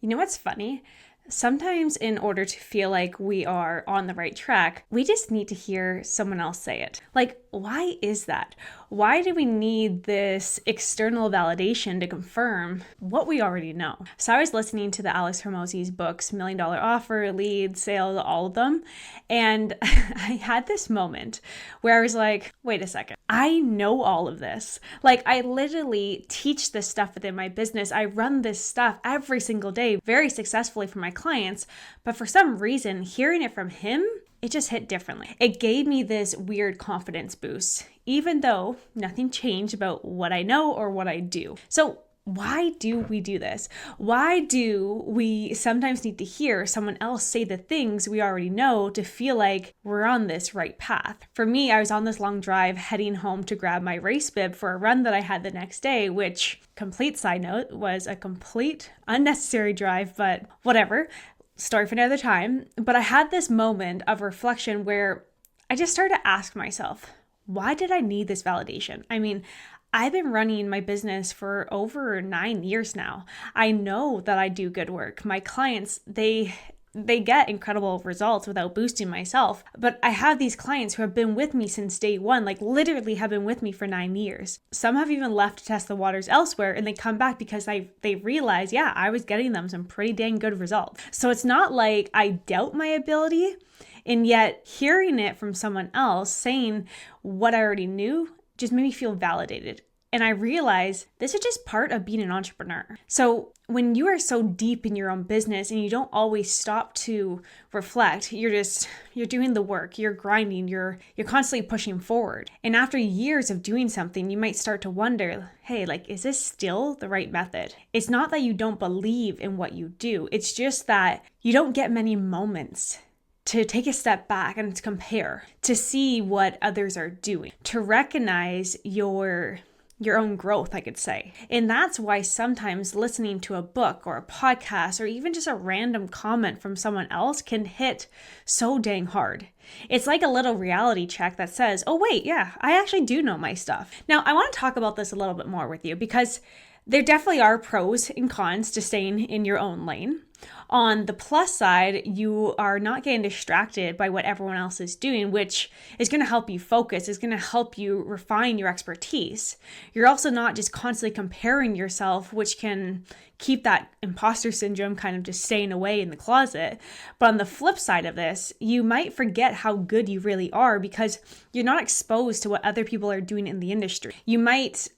You know what's funny? Sometimes, in order to feel like we are on the right track, we just need to hear someone else say it. Like, why is that? Why do we need this external validation to confirm what we already know? So I was listening to the Alex Hormozi's books, $1 Million Offer, Lead, Sales, all of them. And I had this moment where I was like, wait a second, I know all of this. Like, I literally teach this stuff within my business. I run this stuff every single day very successfully for my clients. But for some reason, hearing it from him, it just hit differently. It gave me this weird confidence boost, even though nothing changed about what I know or what I do. So why do we do this? Why do we sometimes need to hear someone else say the things we already know to feel like we're on this right path? For me, I was on this long drive heading home to grab my race bib for a run that I had the next day, which, complete side note, was a complete unnecessary drive, but whatever. Story for another time. But I had this moment of reflection where I just started to ask myself, why did I need this validation? I mean, I've been running my business for over 9 years now. I know that I do good work. My clients, they get incredible results without boosting myself. But I have these clients who have been with me since day one, like literally have been with me for 9 years. Some have even left to test the waters elsewhere, and they come back because they realize, yeah, I was getting them some pretty dang good results. So it's not like I doubt my ability, and yet hearing it from someone else saying what I already knew just made me feel validated. And I realized this is just part of being an entrepreneur. So when you are so deep in your own business and you don't always stop to reflect, you're doing the work, you're grinding, you're constantly pushing forward. And after years of doing something, you might start to wonder, hey, like, is this still the right method? It's not that you don't believe in what you do. It's just that you don't get many moments to take a step back and to compare, to see what others are doing, to recognize your own growth, I could say. And that's why sometimes listening to a book or a podcast or even just a random comment from someone else can hit so dang hard. It's like a little reality check that says, oh wait, yeah, I actually do know my stuff. Now, I want to talk about this a little bit more with you because there definitely are pros and cons to staying in your own lane. On the plus side, you are not getting distracted by what everyone else is doing, which is going to help you focus, is going to help you refine your expertise. You're also not just constantly comparing yourself, which can keep that imposter syndrome kind of just staying away in the closet. But on the flip side of this, you might forget how good you really are because you're not exposed to what other people are doing in the industry. You might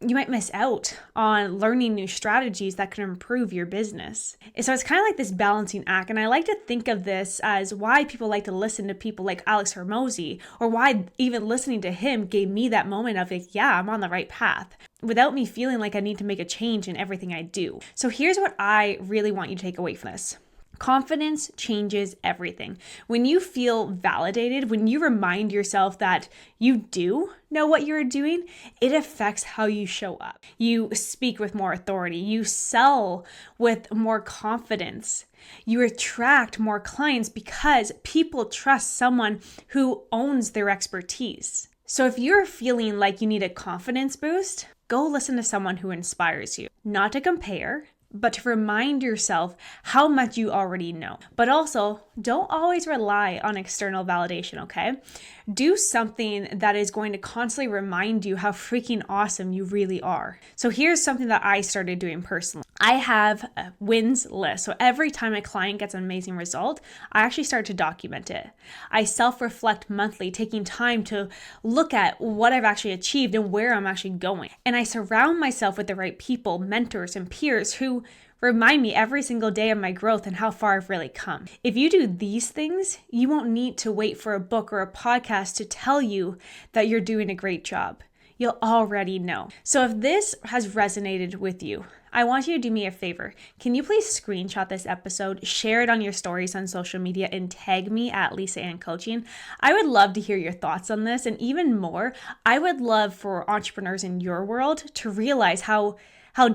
miss out on learning new strategies that can improve your business. So it's kind of like this balancing act. And I like to think of this as why people like to listen to people like Alex Hormozi, or why even listening to him gave me that moment of like, yeah, I'm on the right path, without me feeling like I need to make a change in everything I do. So here's what I really want you to take away from this. Confidence changes everything. When you feel validated, when you remind yourself that you do know what you're doing, it affects how you show up. You speak with more authority. You sell with more confidence. You attract more clients because people trust someone who owns their expertise. So if you're feeling like you need a confidence boost, go listen to someone who inspires you, not to compare, but to remind yourself how much you already know. But also, don't always rely on external validation, okay? Do something that is going to constantly remind you how freaking awesome you really are. So here's something that I started doing personally. I have a wins list. So every time a client gets an amazing result, I actually start to document it. I self-reflect monthly, taking time to look at what I've actually achieved and where I'm actually going. And I surround myself with the right people, mentors, and peers who remind me every single day of my growth and how far I've really come. If you do these things, you won't need to wait for a book or a podcast to tell you that you're doing a great job. You'll already know. So if this has resonated with you, I want you to do me a favor. Can you please screenshot this episode, share it on your stories on social media, and tag me at Lisa Ann Coaching? I would love to hear your thoughts on this. And even more, I would love for entrepreneurs in your world to realize how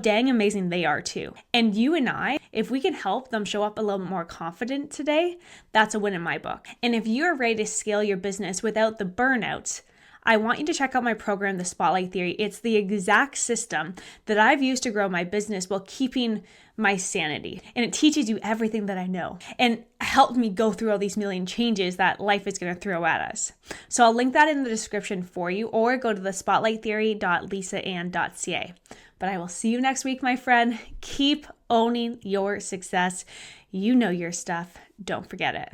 dang amazing they are too. And you and I, if we can help them show up a little more confident today, that's a win in my book. And if you're ready to scale your business without the burnout, I want you to check out my program, The Spotlight Theory. It's the exact system that I've used to grow my business while keeping my sanity. And it teaches you everything that I know and helped me go through all these million changes that life is going to throw at us. So I'll link that in the description for you, or go to the spotlighttheory.lisaann.ca. But I will see you next week, my friend. Keep owning your success. You know your stuff. Don't forget it.